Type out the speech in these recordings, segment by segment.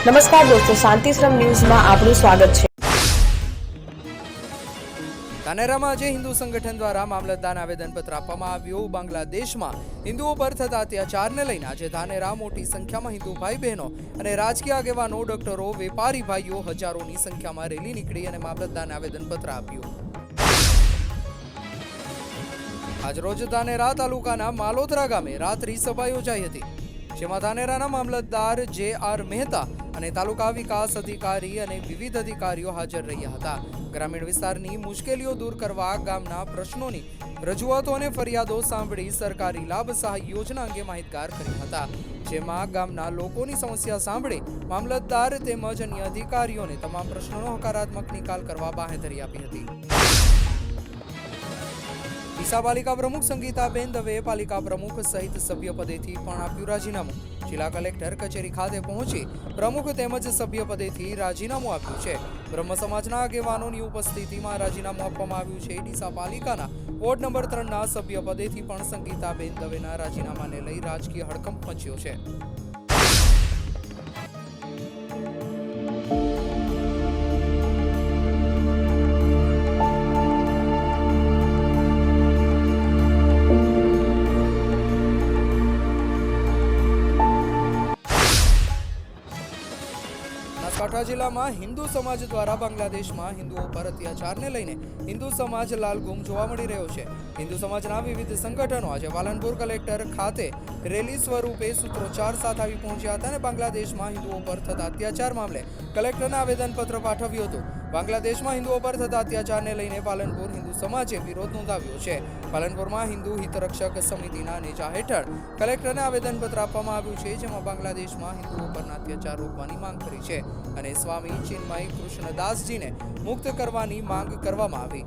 નમસ્કાર દોસ્તો, શાંતિશ્રમ ન્યૂઝમાં આપનું સ્વાગત છે. ધાનેરામાં આજે હિન્દુ સંગઠન દ્વારા મામલતદારને આવેદનપત્ર આપવામાં આવ્યું. બાંગ્લાદેશમાં હિન્દુઓ પર થતા અત્યાચારને લઈને આજે ધાનેરા મોટી સંખ્યામાં હિન્દુ ભાઈ બહેનો અને રાજકીય આગેવાનો, ડોક્ટરો, વેપારી ભાઈઓ હજારોની સંખ્યામાં રેલી નીકળી અને મામલતદારને આવેદનપત્ર આપ્યું. આજરોજ ધાનેરા તાલુકાના માલોદરા ગામે રાત્રિ સભા યોજાઈ હતી, જેમાં ધાનેરાના મામલતદાર જે.આર. મહેતા અને તાલુકા વિકાસ અધિકારી અને વિવિધ અધિકારીઓ હાજર રહ્યા હતા. ગ્રામીણ વિસ્તારની મુશ્કેલીઓ દૂર કરવા, ગામના પ્રશ્નોની રજૂઆતો અને ફરિયાદો સાંભળી સરકારી લાભ સહાય યોજના અંગે માહિતગાર કર્યા હતા, જેમાં ગામના લોકોની સમસ્યા સાંભળી મામલતદાર તેમજ અન્ય અધિકારીઓને તમામ પ્રશ્નોનો હકારાત્મક નિકાલ કરવા બાંહેધરી આપી હતી. ડીસા પાલિકા પ્રમુખ સંગીતાબેન દવેએ પાલિકા પ્રમુખ સહિત સભ્યપદેથી પણ આપ્યું રાજીનામું. જિલ્લા કલેક્ટર કચેરી ખાતે પહોંચી પ્રમુખ તેમજ સભ્યપદેથી રાજીનામું આપ્યું છે. બ્રહ્મ સમાજના આગેવાનોની ઉપસ્થિતિમાં રાજીનામું આપવામાં આવ્યું છે. ડીસા પાલિકાના વોર્ડ નંબર 3ના સભ્યપદેથી પણ સંગીતાબેન દવેના રાજીનામાને લઈ રાજકીય હડકંપ મચ્યો છે. બનાસકાંઠા જિલ્લામાં હિન્દુ સમાજ દ્વારા બાંગ્લાદેશમાં હિન્દુઓ પર અત્યાચારને લઈને હિન્દુ સમાજ લાલઘુમ જોવા મળી રહ્યો છે. હિન્દુ સમાજના વિવિધ સંગઠનો આજે પાલનપુર કલેક્ટર ખાતે રેલી સ્વરૂપે સૂત્રોચ્ચાર સાથે આવી પહોંચ્યા હતા અને બાંગ્લાદેશમાં હિન્દુઓ પર થતા અત્યાચાર મામલે કલેક્ટરને આવેદનપત્ર પાઠવ્યું હતું. બાંગ્લાદેશમાં હિન્દુઓ પર થતા અત્યાચારને લઈને પાલનપુર હિન્દુ સમાજે વિરોધ નોંધાવ્યો છે. પાલનપુરમાં હિન્દુ હિતરક્ષક સમિતિના નેજા હેઠળ કલેક્ટરને આવેદનપત્ર આપવામાં આવ્યું છે, જેમાં બાંગ્લાદેશમાં હિન્દુઓ પરના અત્યાચાર રોકવાની માંગ કરી છે અને સ્વામી ચિન્મય કૃષ્ણદાસજીને મુક્ત કરવાની માંગ કરવામાં આવી.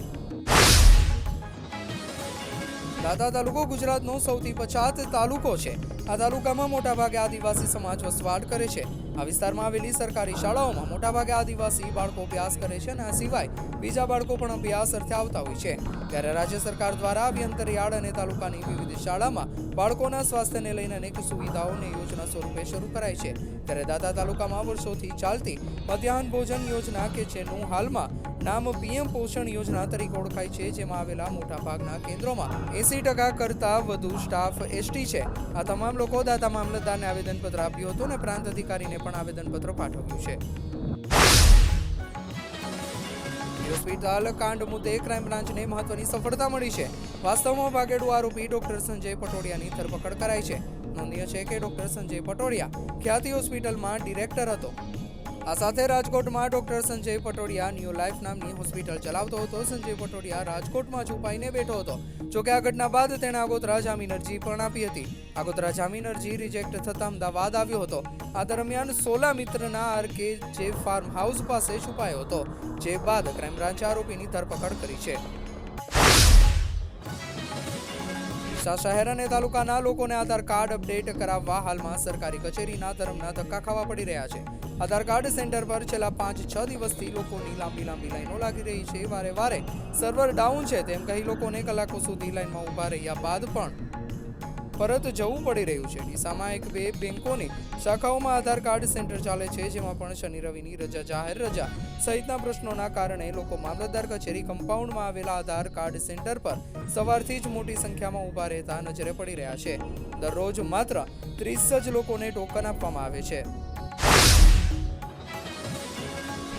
દાતા તાલુકો ગુજરાતનો સૌથી પછાત તાલુકો છે. આ તાલુકામાં મોટાભાગે આદિવાસી સમાજ વસવાટ કરે છે. આ વિસ્તારમાં આવેલી સરકારી શાળાઓમાં મોટાભાગે આદિવાસી બાળકો અભ્યાસ કરે છે અને આ સિવાય બીજા બાળકો પણ અભ્યાસ અર્થે આવતા હોય છે. ત્યારે રાજ્ય સરકાર દ્વારા અભ્યંતરિયાળ અને તાલુકાની વિવિધ શાળામાં બાળકોના સ્વાસ્થ્યને લઈને અનેક સુવિધાઓને યોજના સ્વરૂપે શરૂ કરાય છે. ત્યારે દાતા તાલુકામાં વર્ષોથી ચાલતી મધ્યાહન ભોજન યોજના કે જેનું હાલમાં નામ પીએમ પોષણ યોજના તરીકે ઓળખાય છે, જેમાં આવેલા મોટાભાગના કેન્દ્રોમાં 80% કરતાં વધુ સ્ટાફ એસટી છે. આ તમામ લોકો દાતા મામલતદારને આવેદનપત્ર આપ્યું હતું અને પ્રાંત અધિકારીને પણ આવેદનપત્ર પાઠવ્યું છે. હોસ્પિટલ કાંડ મુદ્દે ક્રાઇમ બ્રાન્ચને મહત્વની સફળતા મળી છે. વાસ્તવમાં ભાગેડુ આરોપી ડોક્ટર સંજય પટોડિયાની ધરપકડ કરાઈ છે. નોંધનીય છે કે ડોક્ટર સંજય પટોડિયા ખ્યાતિ હોસ્પિટલમાં ડિરેક્ટર હતો. આ સાથે રાજકોટમાં doctor Sanjay Patodia new life નામની હોસ્પિટલ ચલાવતો હતો. સંજય પટોડિયા રાજકોટમાં છુપાઈને બેઠો હતો. જોકે આ ઘટના બાદ તેણે આગોતરા જામીન અરજી પણ આપી હતી. આગોતરા જામીન અરજી રિજેક્ટ થતા અમદાવાદ આવ્યો હતો. આ દરમિયાન 16 મિત્રના આરકે જે ફાર્મ હાઉસ પાસે છુપાયો હતો, જે બાદ ક્રાઇમ બ્રાન્ચે આરોપીની ધરપકડ કરી છે. શહેર અને તાલુકાના લોકોને આધાર કાર્ડ અપડેટ કરાવવા હાલમાં સરકારી કચેરીના ધરમના ધક્કા ખાવા પડી રહ્યા છે. આધાર કાર્ડ સેન્ટર પર છેલ્લા 5-6 દિવસથી લોકોની લાંબી લાઈનો લાગી રહી છે. વારે વારે સર્વર ડાઉન છે તેમ કહી લોકોને કલાકો સુધી લાઈનમાં ઊભા રહ્યા બાદ પણ પરત જવું પડી રહ્યું છે. ડીસામાં 1-2 બેંકોની શાખાઓમાં આધાર કાર્ડ સેન્ટર ચાલે છે, જેમાં પણ શનિ રવિની રજા, જાહેર રજા સહિતના પ્રશ્નોના કારણે લોકો મામલતદાર કચેરી કમ્પાઉન્ડમાં આવેલા આધાર કાર્ડ સેન્ટર પર સવારથી જ મોટી સંખ્યામાં ઊભા રહેતા નજરે પડી રહ્યા છે. દરરોજ માત્ર 30 જ લોકોને ટોકન આપવામાં આવે છે.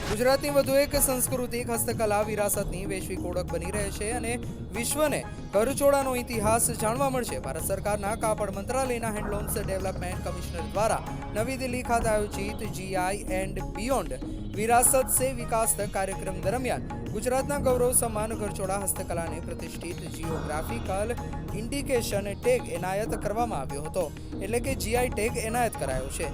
ગુજરાતની વધુ એક સાંસ્કૃતિક હસ્તકલા વિરાસતની વૈશ્વિક ઓળખ બની રહે છે અને વિશ્વને ઘરચોળાનો ઇતિહાસ જાણવા મળશે. ભારત સરકારના કાપડ મંત્રાલયના હેન્ડલૂમ્સ ડેવલપમેન્ટ કમિશનર દ્વારા નવી દિલ્હી ખાતે આયોજિત જીઆઈ એન્ડ બિયોન્ડ વિરાસત સે વિકાસ કાર્યક્રમ દરમિયાન ગુજરાતના ગૌરવ સમાન ઘરચોળા હસ્તકલાને પ્રતિષ્ઠિત જીઓગ્રાફિકલ ઇન્ડિકેશન ટેગ એનાયત કરવામાં આવ્યો હતો, એટલે કે જીઆઈ ટેગ એનાયત કરાયો છે.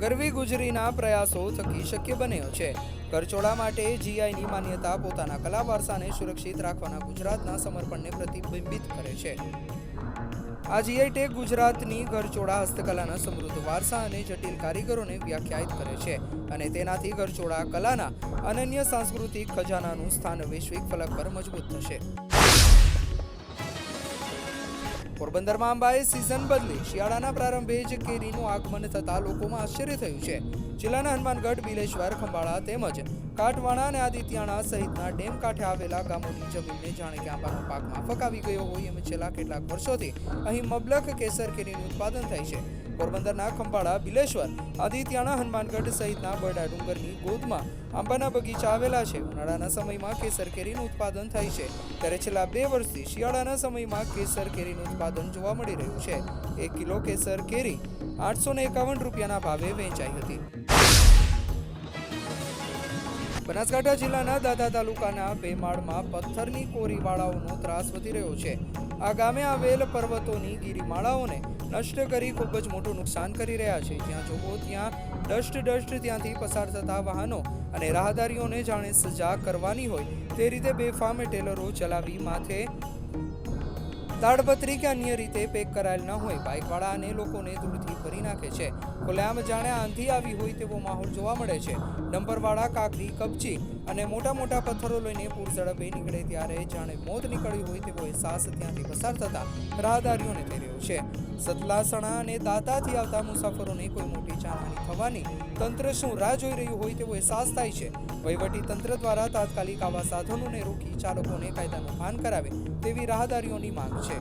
ગરવી ગુજરીના પ્રયાસો થકી શક્ય બન્યો છે. ઘરચોળા માટે જીઆઈની માન્યતા પોતાના કલા વારસાને સુરક્ષિત રાખવાના ગુજરાતના સમર્પણને પ્રતિબિંબિત કરે છે. આ જીઆઈ ટેગ ગુજરાતની ઘરચોળા હસ્તકલાના સમૃદ્ધ વારસા અને જટિલ કારીગરોને વ્યાખ્યાયિત કરે છે અને તેનાથી ઘરચોળા કલાના અનન્ય સાંસ્કૃતિક ખજાનાનું સ્થાન વૈશ્વિક ફલક પર મજબૂત થશે. પોરબંદરમાં આંબાએ સિઝન બદલી શિયાળાના પ્રારંભે જ કેરીનું આગમન થતા લોકોમાં આશ્ચર્ય થયું છે. જિલ્લાના હનુમાનગઢ, બિલેશ્વર, ખંભાળા તેમજ કાટવાણા અને આદિત્યાણા સહિતના ડેમ કાંઠે આવેલા ગામોની જમીનને જાણે કે આંબાનો પાક માફક આવી ગયો હોય એમ છેલ્લા કેટલાક વર્ષોથી અહીં મબલખ કેસર કેરીનું ઉત્પાદન થાય છે. પોરબંદરના ખંભાળા, બિલેશ્વર, આદિત્યાણા, હનુમાનગઢ સહિતના બરડા ડુંગરની ગોદમાં આંબાના બગીચા આવેલા છે. ઉનાળાના સમયમાં કેસર કેરીનું ઉત્પાદન થાય છે, ત્યારે છેલ્લા 2 વર્ષથી શિયાળાના સમયમાં કેસર કેરીનું ઉત્પાદન જોવા મળી રહ્યું છે. 1 કિલો કેસર કેરી 851 રૂપિયાના ભાવે વેચાઈ હતી. બનાસકાંઠા જિલ્લાના દાતા તાલુકાના ભેમાળમાં પથ્થરની કોરીવાળાઓનો ત્રાસ વધી રહ્યો છે. આ ગામે આવેલ પર્વતોની ગિરિમાળાઓને નષ્ટ કરી ખૂબ જ મોટું નુકસાન કરી રહ્યા છે. જ્યાં જોવો ત્યાં ડસ્ટ ત્યાંથી પસાર થતા વાહનો અને રાહદારીઓને જાણે સજા કરવાની હોય તે રીતે બેફામ ટેલરો ચલાવી માથે તાડપત્રી કે અન્ય રીતે પેક કરાયેલ ન હોય બાઇકવાળા અને લોકોને દૂરથી ભરી નાખે છે. ખુલ્લેઆમ જાણે આંધી આવી હોય તેવો માહોલ જોવા મળે છે. ડમ્પરવાળા કાકરી, કપચી અને મોટા પથ્થરો લઈને પૂર ઝડપે નીકળે ત્યારે જાણે મોત નીકળ્યું હોય તેવો અહેસાસ ત્યાંથી પસાર થતા રાહદારીઓને થઈ રહ્યો છે. સતલાસણા અને દાતાથી આવતા મુસાફરોને કોઈ મોટી જાનહાની થવાની તંત્ર શું રાહ જોઈ રહ્યું હોય તેવો અહેસાસ થાય છે. વહીવટી તંત્ર દ્વારા તાત્કાલિક આવા સાધનોને રોકી ચાલકોને કાયદાનું ભાન કરાવે તેવી રાહદારીઓની માંગ છે.